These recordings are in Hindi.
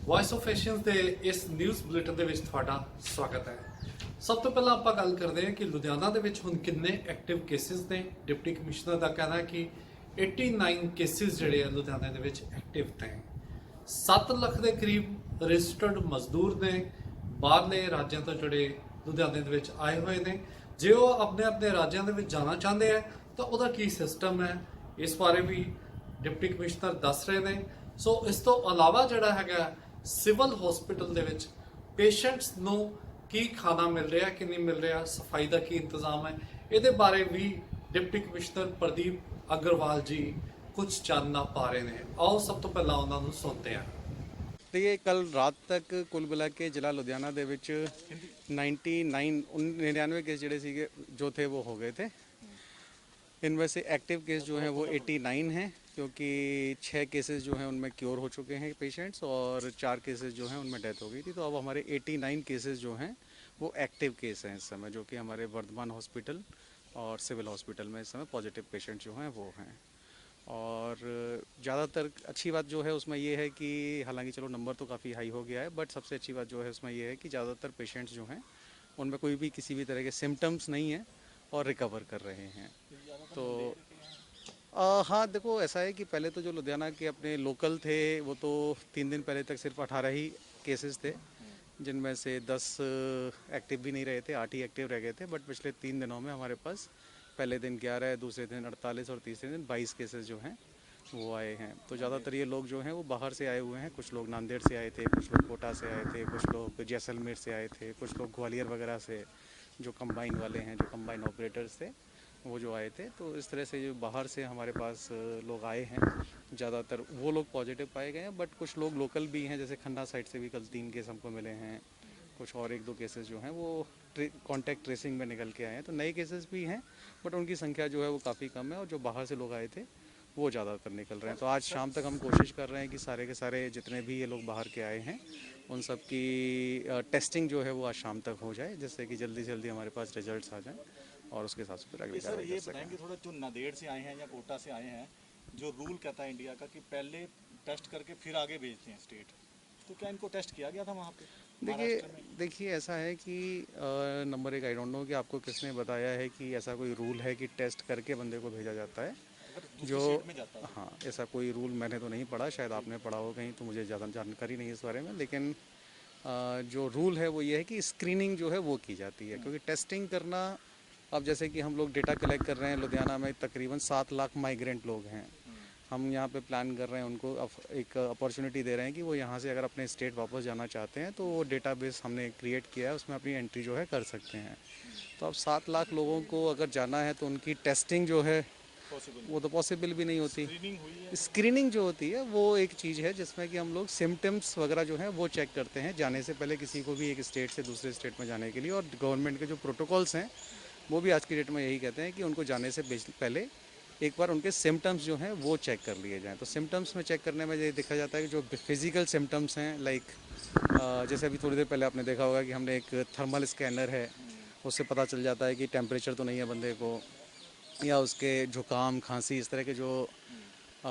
वॉइस ऑफ एशियंस ਦੇ ਇਸ ਨਿਊਜ਼ ਬੁਲੇਟਿਨ ਦੇ ਵਿੱਚ ਤੁਹਾਡਾ ਸਵਾਗਤ ਹੈ। ਸਭ ਤੋਂ ਪਹਿਲਾਂ ਆਪਾਂ ਗੱਲ ਕਰਦੇ ਹਾਂ ਕਿ ਲੁਧਿਆਣਾ ਦੇ ਵਿੱਚ ਹੁਣ ਕਿੰਨੇ ਐਕਟਿਵ ਕੇਸਿਸ ਨੇ। ਡਿਪਟੀ ਕਮਿਸ਼ਨਰ ਦਾ ਕਹਿਣਾ ਹੈ ਕਿ 89 ਕੇਸਿਸ ਜਿਹੜੇ ਆ ਲੁਧਿਆਣਾ ਦੇ ਵਿੱਚ ਐਕਟਿਵ ਨੇ। 7 ਲੱਖ ਦੇ ਕਰੀਬ ਰਜਿਸਟਰਡ ਮਜ਼ਦੂਰ ਨੇ ਬਾਹਰਲੇ ਰਾਜਾਂ ਤੋਂ ਜਿਹੜੇ ਲੁਧਿਆਣੇ ਦੇ ਵਿੱਚ ਆਏ ਹੋਏ ਨੇ। ਜੇ ਉਹ ਆਪਣੇ ਰਾਜਾਂ ਦੇ ਵਿੱਚ ਜਾਣਾ ਚਾਹੁੰਦੇ ਆ ਤਾਂ ਉਹਦਾ ਕੀ ਸਿਸਟਮ ਹੈ, ਇਸ ਬਾਰੇ ਵੀ ਡਿਪਟੀ ਕਮਿਸ਼ਨਰ ਦੱਸ ਰਹੇ ਨੇ। ਸੋ ਇਸ ਤੋਂ ਇਲਾਵਾ ਜਿਹੜਾ ਹੈਗਾ ਸਿਵਲ ਹਸਪੀਟਲ ਦੇ ਵਿੱਚ ਪੇਸ਼ੈਂਟਸ ਨੂੰ ਕੀ ਖਾਣਾ ਮਿਲ ਰਿਹਾ, ਕਿ ਨਹੀਂ ਮਿਲ ਰਿਹਾ, ਸਫਾਈ ਦਾ ਕੀ ਇੰਤਜ਼ਾਮ ਹੈ, ਇਹਦੇ ਬਾਰੇ ਵੀ डिप्टी कमिश्नर प्रदीप अग्रवाल जी कुछ जानना पा रहे हैं। आओ सब तो पहला उन्होंने सुनते हैं। देखिए, कल रात तक कुल मिला के जिला लुधियाना दे विच 99 केस जो थे वो हो गए थे। इनमें से एक्टिव केस जो हैं वो 89 हैं, क्योंकि 6 केसेस जो हैं उनमें क्योर हो चुके हैं पेशेंट्स और 4 केसेस जो हैं उनमें डेथ हो गई थी। तो अब हमारे 89 केसेस जो हैं वो एक्टिव केस हैं इस समय, जो कि हमारे वर्धमान हॉस्पिटल और सिविल हॉस्पिटल में इस समय पॉजिटिव पेशेंट जो हैं वो हैं। और ज़्यादातर अच्छी बात जो है उसमें ये है कि हालांकि चलो नंबर तो काफ़ी हाई हो गया है, बट सबसे अच्छी बात जो है उसमें ये है कि ज़्यादातर पेशेंट्स जो हैं उनमें कोई भी किसी भी तरह के सिम्टम्स नहीं हैं और रिकवर कर रहे हैं। तो हाँ, देखो ऐसा है कि पहले तो जो लुधियाना के अपने लोकल थे वो तो 3 दिन पहले तक सिर्फ 18 ही केसेस थे, जिनमें से 10 एक्टिव भी नहीं रहे थे, 8 ही एक्टिव रह गए थे। बट पिछले 3 दिनों में हमारे पास पहले दिन 11, दूसरे दिन 48 और तीसरे दिन 22 केसेस जो हैं वो आए हैं। तो ज़्यादातर ये लोग जो हैं वो बाहर से आए हुए हैं। कुछ लोग नांदेड़ से आए थे, कुछ लोग कोटा से आए थे, कुछ लोग जैसलमेर से आए थे, कुछ लोग ग्वालियर वगैरह से, जो कंबाइन वाले हैं, जो कंबाइन ऑपरेटर्स थे वो जो आए थे। तो इस तरह से जो बाहर से हमारे पास लोग आए हैं, ज़्यादातर वो लोग पॉजिटिव पाए गए हैं। बट कुछ लोग लोकल भी हैं, जैसे खन्ना साइड से भी कल 3 केस हमको मिले हैं। कुछ और 1-2 केसेस जो हैं वो कॉन्टैक्ट ट्रेसिंग में निकल के आए हैं। तो नए केसेस भी हैं, बट उनकी संख्या जो है वो काफ़ी कम है, और जो बाहर से लोग आए थे वो ज़्यादातर निकल रहे हैं। तो आज शाम तक हम कोशिश कर रहे हैं कि सारे के सारे जितने भी ये लोग बाहर के आए हैं उन सब की टेस्टिंग जो है वो आज शाम तक हो जाए, जिससे कि जल्दी से जल्दी हमारे पास रिजल्ट्स आ जाएं और उसके हिसाब से फिर अगली कार्रवाई कर सकें। बताएंगे थोड़ा, जो नांदेड़ से आए हैं या कोटा से आए हैं, जो रूल कहता है इंडिया का कि पहले टेस्ट करके फिर आगे भेजते हैं स्टेट, तो क्या इनको टेस्ट किया गया था वहाँ पे? देखिए ऐसा है कि नंबर 1, आई डोंट नो कि आपको किसने बताया है कि ऐसा कोई रूल है कि टेस्ट करके बंदे को भेजा जाता है। जो हाँ, ऐसा कोई रूल मैंने तो नहीं पढ़ा, शायद आपने पढ़ा हो कहीं, तो मुझे ज़्यादा जानकारी नहीं है इस बारे में। लेकिन जो रूल है वो ये है कि स्क्रीनिंग जो है वो की जाती है, क्योंकि टेस्टिंग करना, अब जैसे कि हम लोग डेटा कलेक्ट कर रहे हैं, लुधियाना में तकरीबन 7 लाख माइग्रेंट लोग हैं। हम यहाँ पे प्लान कर रहे हैं, उनको एक अपॉर्चुनिटी दे रहे हैं कि वो यहाँ से अगर अपने स्टेट वापस जाना चाहते हैं तो वो डेटाबेस हमने क्रिएट किया है, उसमें अपनी एंट्री जो है कर सकते हैं। तो अब 7 लाख लोगों को अगर जाना है तो उनकी टेस्टिंग जो है वो तो पॉसिबल भी नहीं होती। स्क्रीनिंग जो होती है वो एक चीज़ है जिसमें कि हम लोग सिम्टम्स वगैरह जो है वो चेक करते हैं जाने से पहले, किसी को भी एक स्टेट से दूसरे स्टेट में जाने के लिए। और गवर्नमेंट के जो प्रोटोकॉल्स हैं वो भी आज की डेट में यही कहते हैं कि उनको जाने से पहले एक बार उनके सिम्टम्स जो हैं वो चेक कर लिए जाएं। तो सिम्टम्स में चेक करने में ये देखा जाता है कि जो फिज़िकल सिम्टम्स हैं, लाइक जैसे अभी थोड़ी देर पहले आपने देखा होगा कि हमने एक थर्मल स्कैनर है, उससे पता चल जाता है कि टेम्परेचर तो नहीं है बंदे को, या उसके जुकाम, खांसी, इस तरह के जो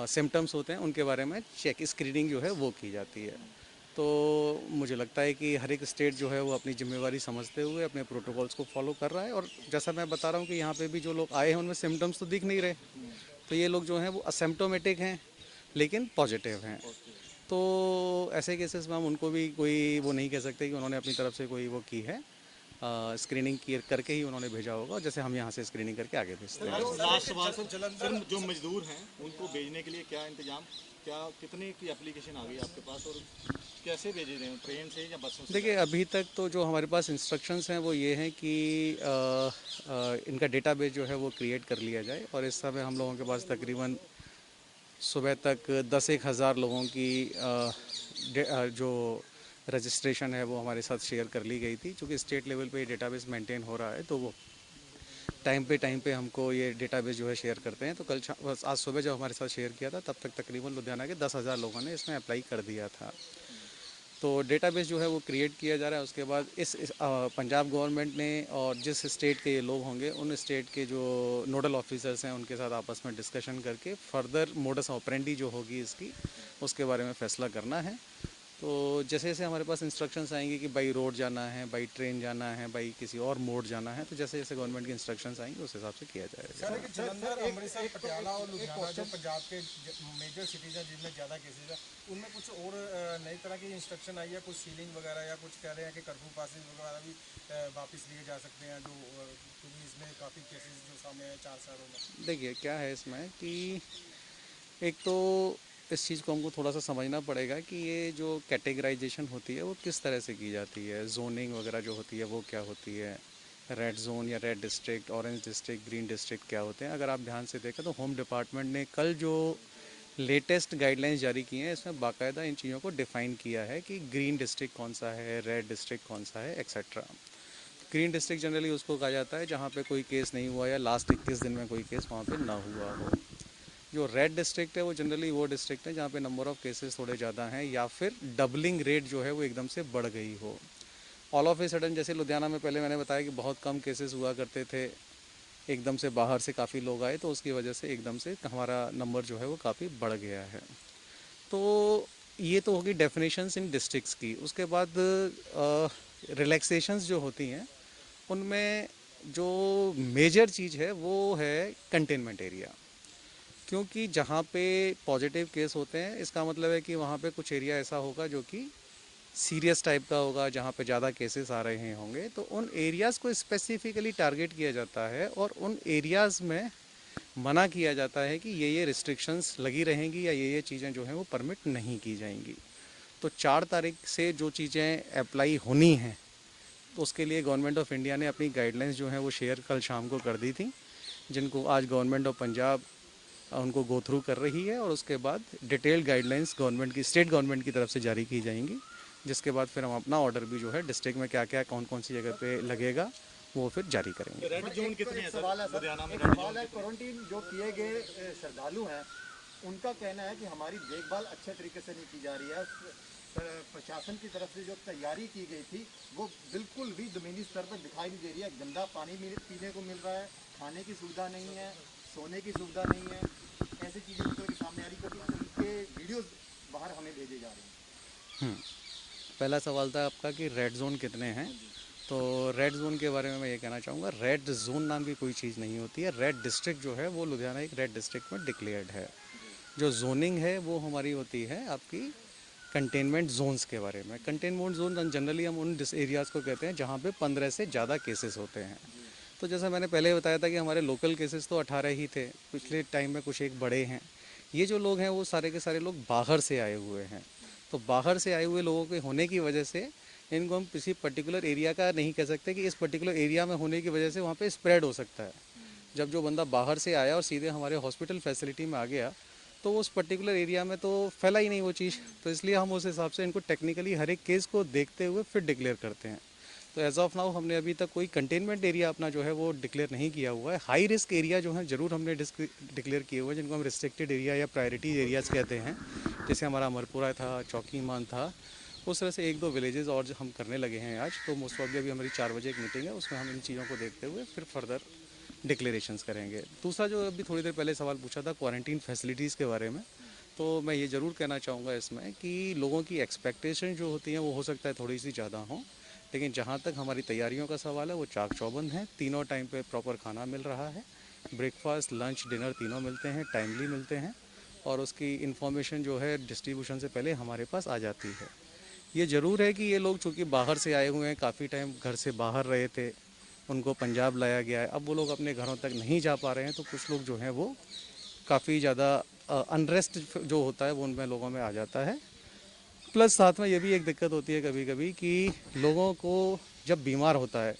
सिम्टम्स होते हैं उनके बारे में स्क्रीनिंग जो है वो की जाती है। तो मुझे लगता है कि हर एक स्टेट जो है वो अपनी जिम्मेवारी समझते हुए अपने प्रोटोकॉल्स को फॉलो कर रहा है। और जैसा मैं बता रहा हूँ कि यहाँ पे भी जो लोग आए हैं उनमें सिम्टम्स तो दिख नहीं रहे, तो ये लोग जो हैं वो असिम्प्टोमेटिक हैं लेकिन पॉजिटिव हैं। तो ऐसे केसेस में हम उनको भी कोई वो नहीं कह सकते कि उन्होंने अपनी तरफ से कोई वो की है, स्क्रीनिंग करके ही उन्होंने भेजा होगा, जैसे हम यहाँ से स्क्रीनिंग करके आगे भेजते हैं। लास्ट सवाल, जो मजदूर हैं उनको भेजने के लिए क्या इंतजाम, क्या कितने की एप्लीकेशन आ गई आपके पास और कैसे भेजे रहे हैं, ट्रेन से या बसों से? देखिए, अभी तक तो जो हमारे पास इंस्ट्रक्शंस हैं वो ये हैं कि इनका डेटाबेस जो है वो क्रिएट कर लिया जाए। और इस समय हम लोगों के पास तकरीबन सुबह तक 10-1 हज़ार लोगों की जो रजिस्ट्रेशन है वो हमारे साथ शेयर कर ली गई थी। चूँकि स्टेट लेवल पे ये डेटाबेस मेंटेन हो रहा है, तो वो टाइम पे हमको ये डेटाबेस जो है शेयर करते हैं। तो आज सुबह जब हमारे साथ शेयर किया था तब तक तकरीबन लुधियाना के 10,000 लोगों ने इसमें अप्लाई कर दिया था। तो डेटाबेस जो है वो क्रिएट किया जा रहा है। उसके बाद इस पंजाब गवर्नमेंट ने, और जिस स्टेट के ये लोग होंगे उन स्टेट के जो नोडल ऑफिसर्स हैं उनके साथ आपस में डिस्कशन करके फर्दर मोडस ऑपरेंडी जो होगी इसकी, उसके बारे में फ़ैसला करना है। तो जैसे जैसे हमारे पास इंस्ट्रक्शंस आएंगे कि बाई रोड जाना है, बाई ट्रेन जाना है, बाई किसी और मोड जाना है, तो जैसे जैसे गवर्नमेंट की इंस्ट्रक्शंस आएंगे उस हिसाब से किया जाएगा। सर एक जलंधर, अमृतसर, पटियाला और लुधियाना जो पंजाब के मेजर सिटीज हैं जिनमें ज़्यादा केसेज हैं, उनमें कुछ और नई तरह की इंस्ट्रक्शन आई है, कुछ सीलिंग वगैरह, या कुछ कह रहे हैं कि कर्फ्यू पासेज वगैरह भी वापस लिए जा सकते हैं, जो क्योंकि इसमें काफ़ी केसेज जो सामने आए 4 शहरों में। देखिए क्या है इसमें कि एक तो इस चीज़ को हमको थोड़ा सा समझना पड़ेगा कि ये जो कैटेगराइजेशन होती है वो किस तरह से की जाती है, जोनिंग वगैरह जो होती है वो क्या होती है, रेड जोन या red district, orange district, green district क्या होते हैं। अगर आप ध्यान से देखें तो होम डिपार्टमेंट ने कल जो लेटेस्ट गाइडलाइंस जारी की हैं इसमें बाकायदा इन चीज़ों को डिफ़ाइन किया है कि ग्रीन डिस्ट्रिक्ट कौन सा है, रेड डिस्ट्रिक्ट कौन सा है, एक्सेट्रा। ग्रीन डिस्ट्रिक्ट जनरली उसको कहा जाता है जहाँ पे कोई केस नहीं हुआ या लास्ट 21 दिन में कोई केस वहाँ पे ना हुआ हो। जो रेड डिस्ट्रिक्ट है वो जनरली वो डिस्ट्रिक्ट है जहाँ पे नंबर ऑफ़ केसेस थोड़े ज़्यादा हैं या फिर डबलिंग रेट जो है वो एकदम से बढ़ गई हो। ऑल ऑफ ए सडन जैसे लुधियाना में पहले मैंने बताया कि बहुत कम केसेस हुआ करते थे, एकदम से बाहर से काफ़ी लोग आए तो उसकी वजह से एकदम से हमारा नंबर जो है वो काफ़ी बढ़ गया है। तो ये तो होगी डेफिनेशंस इन डिस्ट्रिक्ट्स की। उसके बाद रिलैक्सेशंस जो होती हैं उनमें जो मेजर चीज़ है वो है कंटेनमेंट एरिया, क्योंकि जहाँ पे पॉजिटिव केस होते हैं इसका मतलब है कि वहाँ पे कुछ एरिया ऐसा होगा जो कि सीरियस टाइप का होगा, जहाँ पे ज़्यादा केसेस आ रहे होंगे, तो उन एरियाज़ को स्पेसिफिकली टारगेट किया जाता है और उन एरियाज़ में मना किया जाता है कि ये रिस्ट्रिक्शंस लगी रहेंगी या ये चीज़ें जो हैं वो परमिट नहीं की जाएंगी। तो 4 तारीख से जो चीज़ें अप्लाई होनी हैं तो उसके लिए गवर्नमेंट ऑफ इंडिया ने अपनी गाइडलाइंस जो हैं वो शेयर कल शाम को कर दी थी, जिनको आज गवर्नमेंट ऑफ पंजाब उनको गो थ्रू कर रही है और उसके बाद डिटेल्ड गाइडलाइंस गवर्नमेंट की, स्टेट गवर्नमेंट की तरफ से जारी की जाएंगी, जिसके बाद फिर हम अपना ऑर्डर भी जो है डिस्ट्रिक्ट में क्या क्या कौन कौन सी जगह पे लगेगा वो फिर जारी करेंगे। रेड जोन कितने हैं सवाल है सर सर, लुधियाना में? एक रेड सवाल जोन है, क्वारंटीन जो किए गए श्रद्धालु हैं उनका कहना है कि हमारी देखभाल अच्छे तरीके से नहीं की जा रही है। प्रशासन की तरफ से जो तैयारी की गई थी वो बिल्कुल भी ज़मीनी स्तर पर दिखाई नहीं दे रही है। गंदा पानी पीने को मिल रहा है, खाने की सुविधा नहीं है, सोने की सुविधा नहीं है, ऐसी चीज़ें निकल के सामने आ रही क्योंकि उनके वीडियोज़ बाहर हमें भेजे जा रहे हैं। पहला सवाल था आपका कि रेड जोन कितने हैं, तो रेड जोन के बारे में मैं ये कहना चाहूँगा, रेड जोन नाम की कोई चीज़ नहीं होती है। रेड डिस्ट्रिक्ट जो है वो लुधियाना एक रेड डिस्ट्रिक्ट में डिक्लेयर्ड है। जो जोनिंग है वो हमारी होती है आपकी कंटेनमेंट जोन्स के बारे में। कंटेनमेंट जोन जनरली हम उन एरियाज़ को कहते हैं जहाँ पे 15 से ज़्यादा केसेस होते हैं। तो जैसा मैंने पहले बताया था कि हमारे लोकल केसेस तो 18 ही थे, पिछले टाइम में कुछ एक बड़े हैं। ये जो लोग हैं वो सारे के सारे लोग बाहर से आए हुए हैं, तो बाहर से आए हुए लोगों के होने की वजह से इनको हम किसी पर्टिकुलर एरिया का नहीं कह सकते कि इस पर्टिकुलर एरिया में होने की वजह से वहाँ पे स्प्रेड हो सकता है। जब जो बंदा बाहर से आया और सीधे हमारे हॉस्पिटल फैसिलिटी में आ गया तो उस पर्टिकुलर एरिया में तो फैला ही नहीं वो चीज़, तो इसलिए हम उस हिसाब से इनको टेक्निकली हर एक केस को देखते हुए फिर डिक्लेयर करते हैं। तो एज ऑफ नाउ हमने अभी तक कोई कंटेनमेंट एरिया अपना जो है वो डिक्लेयर नहीं किया हुआ है। हाई रिस्क एरिया जो है ज़रूर हमने डिक्लेयर किए हुए हैं, जिनको हम रिस्ट्रिक्टेड एरिया या प्रायोरिटी एरियाज़ कहते हैं, जैसे हमारा अमरपुरा था, चौकीमान था, उस तरह से 1-2 विलेजेस और हम करने लगे हैं आज। तो मोस्ट ऑफ अभी हमारी 4 बजे एक मीटिंग है, उसमें हम इन चीज़ों को देखते हुए फिर फर्दर डिक्लेरेशंस करेंगे। दूसरा जो अभी थोड़ी देर पहले सवाल पूछा था क्वारंटीन फैसिलिटीज़ के बारे में, तो मैं ये ज़रूर कहना चाहूँगा इसमें कि लोगों की एक्सपेक्टेशन जो होती हैं वो हो सकता है थोड़ी सी ज़्यादा हों, लेकिन जहाँ तक हमारी तैयारियों का सवाल है वो चाक चौबंद है। तीनों टाइम पे प्रॉपर खाना मिल रहा है, ब्रेकफास्ट, लंच, डिनर तीनों मिलते हैं, टाइमली मिलते हैं, और उसकी इन्फॉर्मेशन जो है डिस्ट्रीब्यूशन से पहले हमारे पास आ जाती है। ये ज़रूर है कि ये लोग चूँकि बाहर से आए हुए हैं, काफ़ी टाइम घर से बाहर रहे थे, उनको पंजाब लाया गया है, अब वो लोग अपने घरों तक नहीं जा पा रहे हैं, तो कुछ लोग जो हैं वो काफ़ी ज़्यादा अनरेस्ट जो होता है वो उनमें लोगों में आ जाता है। प्लस साथ में ये भी एक दिक्कत होती है कभी कभी कि लोगों को जब बीमार होता है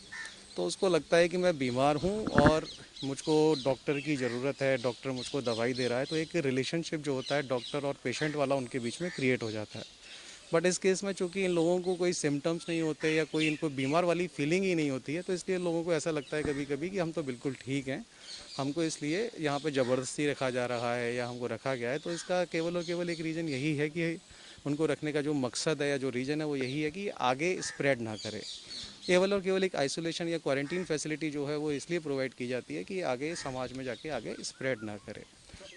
तो उसको लगता है कि मैं बीमार हूँ और मुझको डॉक्टर की ज़रूरत है, डॉक्टर मुझको दवाई दे रहा है, तो एक रिलेशनशिप जो होता है डॉक्टर और पेशेंट वाला उनके बीच में क्रिएट हो जाता है। बट इस केस में चूँकि इन लोगों को कोई सिम्टम्स नहीं होते या कोई इनको बीमार वाली फीलिंग ही नहीं होती है, तो इसलिए लोगों को ऐसा लगता है कभी कभी कि हम तो बिल्कुल ठीक हैं, हमको इसलिए यहाँ पे ज़बरदस्ती रखा जा रहा है या हमको रखा गया है। तो इसका केवल और केवल एक रीज़न यही है कि उनको रखने का जो मकसद है या जो रीज़न है वो यही है कि आगे स्प्रेड ना करे। केवल और केवल एक आइसोलेशन या क्वारंटीन फैसिलिटी जो है वो इसलिए प्रोवाइड की जाती है कि आगे समाज में जाके आगे स्प्रेड ना करे।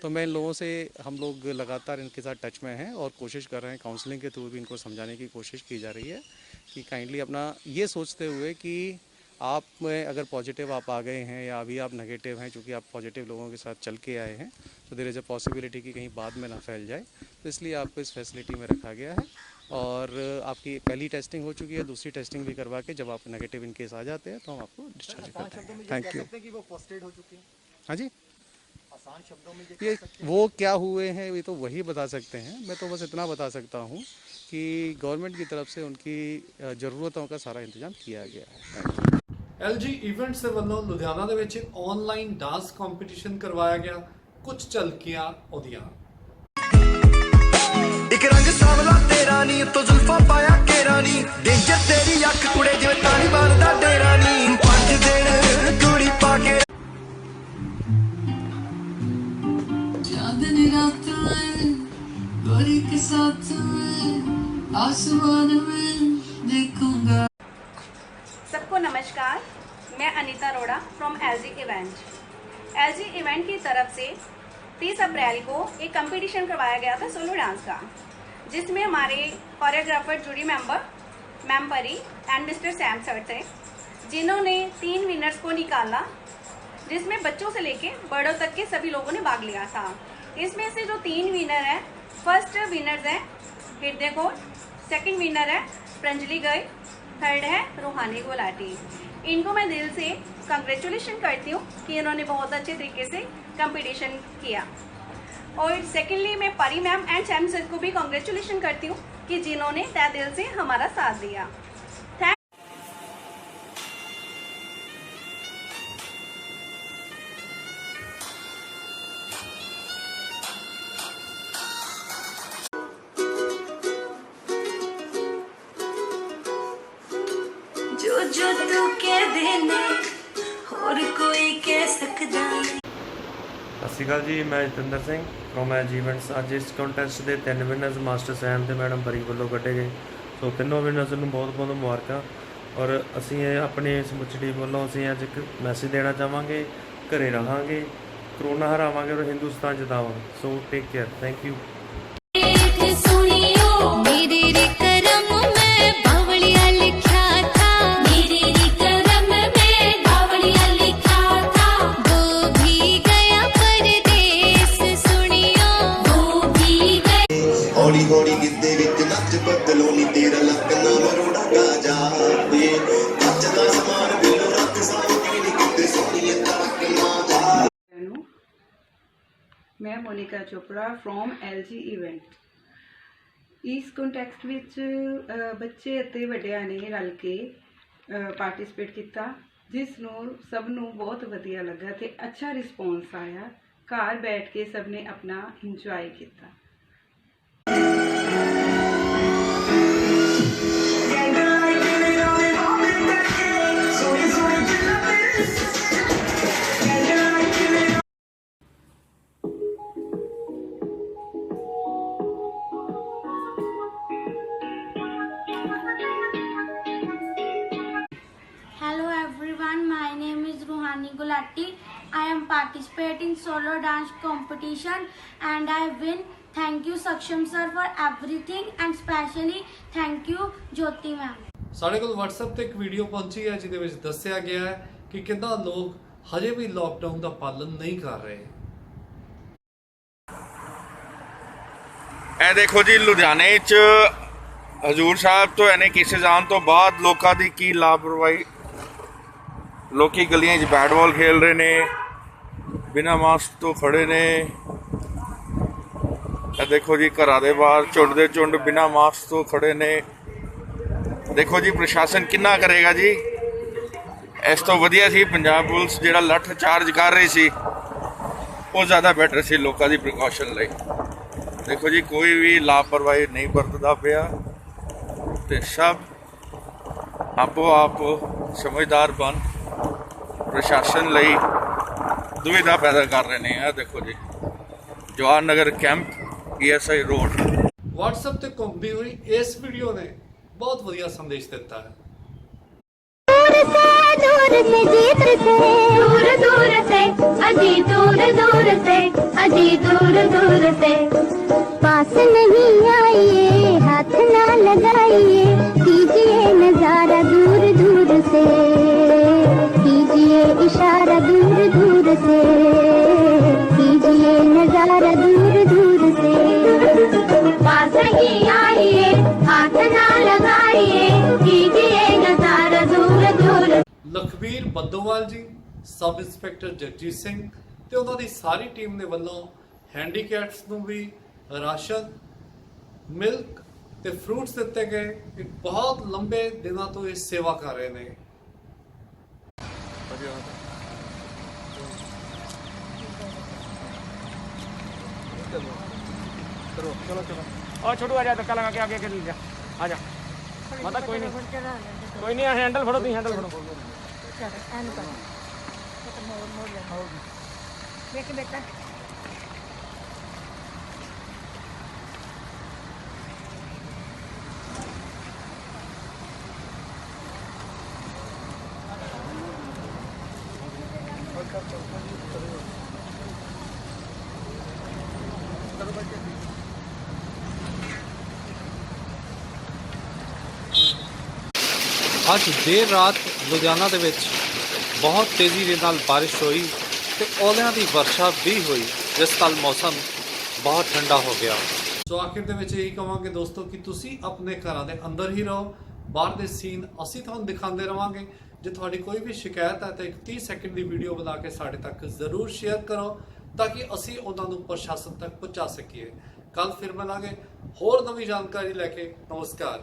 तो मैं इन लोगों से, हम लोग लगातार इनके साथ टच में हैं और कोशिश कर रहे हैं, काउंसलिंग के थ्रू भी इनको समझाने की कोशिश की जा रही है कि काइंडली अपना ये सोचते हुए कि आप में अगर पॉजिटिव आप आ गए हैं या अभी आप नेगेटिव हैं, चूँकि आप पॉजिटिव लोगों के साथ चल के आए हैं, तो देयर इज़ अ पॉसिबिलिटी कि कहीं बाद में ना फैल जाए, तो इसलिए आपको इस फैसिलिटी में रखा गया है। और आपकी पहली टेस्टिंग हो चुकी है, दूसरी टेस्टिंग भी करवा के जब आप नेगेटिव इन केस आ जाते हैं तो हम आपको डिस्चार्ज करते हैं। Thank you. कि वो फर्स्ट एड हो चुके हैं, हाँ जी, आसान शब्दों में ये वो क्या हुए हैं ये तो वही बता सकते हैं। मैं तो बस इतना बता सकता हूँ कि गवर्नमेंट की तरफ से उनकी ज़रूरतों का सारा इंतजाम किया गया है। Thank you. LG ਇਵੈਂਟਸ ਦੇ ਵੱਲੋਂ ਲੁਧਿਆਣਾ ਦੇ ਵਿੱਚ ਆਨਲਾਈਨ ਡਾਂਸ ਕੰਪੀਟੀਸ਼ਨ ਕਰਵਾਇਆ ਗਿਆ। ਕੁਝ ਝਲਕੀਆਂ ਉਹਦੀਆਂ। ਇੱਕ ਰੰਗ ਸਾਵਲਾ ਤੇਰਾ ਨੀ ਉੱਤੋਂ ਜ਼ੁਲਫਾਂ ਪਾਇਆ ਕੇਰਾ ਨੀ ਡੇਂਜਰ ਤੇਰੀ ਅੱਖ ਕੁੜੇ ਜਿਵੇਂ ਤਾਲੀਬਾਨ ਦਾ ਡੇਰਾ ਨੀ 5 ਦਿਨ ਕੁੜੀ ਪਾ ਕੇ चांदनी रात में गोरी के साथ में आसमान में देखूंगा। सबको नमस्कार, मैं Anita Arora from LG event. LG event की तरफ से 30 अप्रैल को एक कंपटीशन करवाया गया था सोलो डांस का, जिसमें हमारे कोरियोग्राफर जूरी मेंबर मैम परी एंड मिस्टर सैम सर थे, जिन्होंने 3 विनर्स को निकाला, जिसमें बच्चों से लेके बड़ों तक के सभी लोगों ने भाग लिया था। इसमें से जो 3 विनर हैं, फर्स्ट विनर्स हैं हृदय कौर, सेकंड विनर है प्रंजलि गई, थर्ड है रूहानी गुलाटी। इनको मैं दिल से कंग्रेचुलेशन करती हूँ कि इन्होंने बहुत अच्छे तरीके से कंपटीशन किया। और सेकेंडली मैं परी मैम एंड सैम सर को भी कंग्रेचुलेशन करती हूँ कि जिन्होंने तय दिल से हमारा साथ दिया। जो जो तू कह देने और कोई कह सकदा नहीं। ਸਤਿ ਸ਼੍ਰੀ ਅਕਾਲ ਜੀ, ਮੈਂ Jatinder Singh from LG events. ਅੱਜ ਇਸ ਕੰਟੈਸਟ ਦੇ 3 ਵਿਨਰਸ ਮਾਸਟਰ ਸੈਮ ਤੇ ਮੈਡਮ ਪਰੀ ਵੱਲੋਂ ਕੱਢੇ ਗਏ। ਸੋ ਤਿੰਨੋਂ ਵਿਨਰਸ ਨੂੰ ਬਹੁਤ ਬਹੁਤ ਮੁਬਾਰਕਾਂ। ਔਰ ਅਸੀਂ ਇਹ ਆਪਣੀ ਸਮੁੱਚੀ ਟੀਮ ਵੱਲੋਂ ਅਸੀਂ ਅੱਜ ਇੱਕ ਮੈਸੇਜ ਦੇਣਾ ਚਾਹਾਂਗੇ, ਘਰੇ ਰਹਾਂਗੇ, ਕਰੋਨਾ ਹਰਾਵਾਂਗੇ ਔਰ ਹਿੰਦੁਸਤਾਨ ਜਿਤਾਵਾਂਗੇ। ਸੋ ਟੇਕ ਕੇਅਰ, ਥੈਂਕ ਯੂ। ਹੌਲੀ ਹੌਲੀ ਗਿੱਧੇ ਵਿੱਚ ਨੱਚ ਬਦਲੋ ਨੀ ਤੇਰਾ ਲੱਕ ਨਾ ਮਰੋੜਾ ਗਾ ਜਾਵੇ ਕੱਚ ਦਾ ਸਮਾਨ ਬਿਲੋ ਰੱਖ ਸਾਂਭੀ ਨੀ ਕਿਤੇ ਸੋਹਣੀਏ ਤੱਕ ਨਾ ਜਾ। मैं Monika Chopra from LG event. इस ਕੰਟੈਕਸਟ ਵਿੱਚ ਬੱਚੇ ਅਤੇ ਵੱਡਿਆਂ ਨੇ ਰਲ ਕੇ ਪਾਰਟਿਸਿਪੇਟ ਕੀਤਾ, ਜਿਸ ਨੂੰ ਸਭ ਨੂੰ ਬਹੁਤ ਵਧੀਆ ਲੱਗਾ ਤੇ ਅੱਛਾ ਰਿਸਪੌਂਸ ਆਇਆ। ਘਰ ਬੈਠ ਕੇ ਸਭ ਨੇ ਆਪਣਾ ਇੰਜੋਏ ਕੀਤਾ। Hello everyone, my name is Ruhani Gulati. I am participating solo dance competition and I win. Thank you Saksham sir for everything and specially thank you Jyoti ma'am. ਸਾਡੇ ਕੋਲ WhatsApp ਤੇ ਇੱਕ ਵੀਡੀਓ ਪਹੁੰਚੀ ਹੈ ਜਿਹਦੇ ਵਿੱਚ ਦੱਸਿਆ ਗਿਆ ਹੈ ਕਿ ਕਿੰਨਾ ਲੋਕ ਹਜੇ ਵੀ ਲੋਕਡਾਊਨ ਦਾ ਪਾਲਣ ਨਹੀਂ ਕਰ ਰਹੇ। ਇਹ ਦੇਖੋ ਜੀ, ਲੁਧਿਆਣੇ 'ਚ ਹਜ਼ੂਰ ਸਾਹਿਬ ਤੋਂ ਐਨੇ ਕੇਸਿਸ ਆਉਣ ਤੋਂ ਬਾਅਦ ਲੋਕਾਂ ਦੀ ਕੀ ਲਾਪਰਵਾਹੀ। ਲੋਕੀ ਗਲੀਆਂ 'ਚ ਬੈਟ ਬਾਲ ਖੇਲ ਰਹੇ ਨੇ, ਬਿਨਾਂ ਮਾਸਕ ਤੋਂ ਖੜੇ ਨੇ। ਇਹ ਦੇਖੋ ਜੀ, ਘਰਾਂ ਦੇ ਬਾਹਰ ਝੁੰਡ ਦੇ ਝੁੰਡ ਬਿਨਾਂ ਮਾਸਕ ਤੋਂ ਖੜੇ ਨੇ। ਦੇਖੋ ਜੀ, ਪ੍ਰਸ਼ਾਸਨ ਕਿੰਨਾ ਕਰੇਗਾ ਜੀ। ਇਸ ਤੋਂ ਵਧੀਆ ਸੀ ਪੰਜਾਬ ਪੁਲਿਸ ਜਿਹੜਾ ਲੱਠ ਚਾਰਜ ਕਰ ਰਹੀ ਸੀ, ਉਹ ਜ਼ਿਆਦਾ ਬੈਟਰ ਸੀ ਲੋਕਾਂ ਦੀ ਪ੍ਰੀਕਾਸ਼ਨ ਲਈ। ਦੇਖੋ ਜੀ, ਕੋਈ ਵੀ ਲਾਪਰਵਾਹੀ ਨਹੀਂ ਵਰਤਦਾ ਪਿਆ ਤੇ ਸਭ ਆਪੋ ਆਪ ਸਮਝਦਾਰ ਬਣ ਪ੍ਰਸ਼ਾਸਨ ਲਈ ਦੁਵਿਧਾ ਪੈਦਾ ਕਰ ਰਹੇ ਨੇ। ਇਹ ਦੇਖੋ ਜੀ, ਜਵਾਹਰ ਨਗਰ ਕੈਂਪ ESI ਰੋਡ। WhatsApp ਤੇ ਘੁੰਮਦੀ ਹੋਈ ਇਸ ਵੀਡੀਓ ਨੇ ਬਹੁਤ ਵਧੀਆ ਸੰਦੇਸ਼ ਦਿੱਤਾ ਹੈ। से दूर से जीत से दूर दूर से अजी दूर दूर से अजी दूर दूर से पास नहीं आइए हाथ ना लगाइए कीजिए नजारा दूर दूर से कीजिए इशारा दूर दूर से कीजिए नजारा दूर दूर से पास नहीं आइए हाथ ना लगाइए कीजिए नजारा दूर दूर। ਲਖਬੀਰ ਬੱਦੋਵਾਲ ਜੀ, ਸਬ ਇੰਸਪੈਕਟਰ ਜਗਜੀਤ ਸਿੰਘ ਤੇ ਉਹਨਾਂ ਦੀ ਸਾਰੀ ਟੀਮ ਦੇ ਵੱਲੋਂ ਹੈਂਡੀਕੈਪਸ ਨੂੰ ਵੀ ਰਾਸ਼ਨ, ਮਿਲਕ ਤੇ ਫਰੂਟਸ ਦਿੱਤੇ ਗਏ। ਇੱਕ ਬਹੁਤ ਲੰਬੇ ਦਿਨਾਂ ਤੋਂ ਇਹ ਸੇਵਾ ਕਰ ਰਹੇ ਨੇ। और छोटू आ जा धक्का लगा के आगे ले जा आ जा मतलब कोई नहीं हैंडल फड़ो तुम हैंडल फड़ो ਅੱਜ ਦੇਰ ਰਾਤ ਲੁਧਿਆਣਾ ਦੇ ਵਿੱਚ ਬਹੁਤ ਤੇਜ਼ੀ ਦੇ ਨਾਲ ਬਾਰਿਸ਼ ਹੋਈ ਤੇ ਓਲਿਆਂ ਦੀ ਵਰਸ਼ਾ ਵੀ ਹੋਈ, ਜਿਸ ਨਾਲ ਮੌਸਮ ਬਹੁਤ ਠੰਡਾ ਹੋ ਗਿਆ। ਸੋ ਆਖਿਰ ਦੇ ਵਿੱਚ ਇਹੀ ਕਹਾਂਗੇ ਦੋਸਤੋ ਕਿ ਤੁਸੀਂ ਆਪਣੇ ਘਰਾਂ ਦੇ ਅੰਦਰ ਹੀ ਰਹੋ, ਬਾਹਰ ਦੇ ਸੀਨ ਅਸੀਂ ਤੁਹਾਨੂੰ ਦਿਖਾਉਂਦੇ ਰਵਾਂਗੇ। ਜੇ ਤੁਹਾਡੀ ਕੋਈ ਵੀ ਸ਼ਿਕਾਇਤ ਹੈ ਤਾਂ ਇੱਕ 30 ਸੈਕਿੰਡ ਦੀ ਵੀਡੀਓ ਬਣਾ ਕੇ ਸਾਡੇ ਤੱਕ ਜ਼ਰੂਰ ਸ਼ੇਅਰ ਕਰੋ ਤਾਂ ਕਿ ਅਸੀਂ ਉਹਨਾਂ ਨੂੰ ਪ੍ਰਸ਼ਾਸਨ ਤੱਕ ਪਹੁੰਚਾ ਸਕੀਏ। ਕੱਲ ਫਿਰ ਮਿਲਾਂਗੇ ਹੋਰ ਨਵੀਂ ਜਾਣਕਾਰੀ ਲੈ ਕੇ। ਨਮਸਕਾਰ।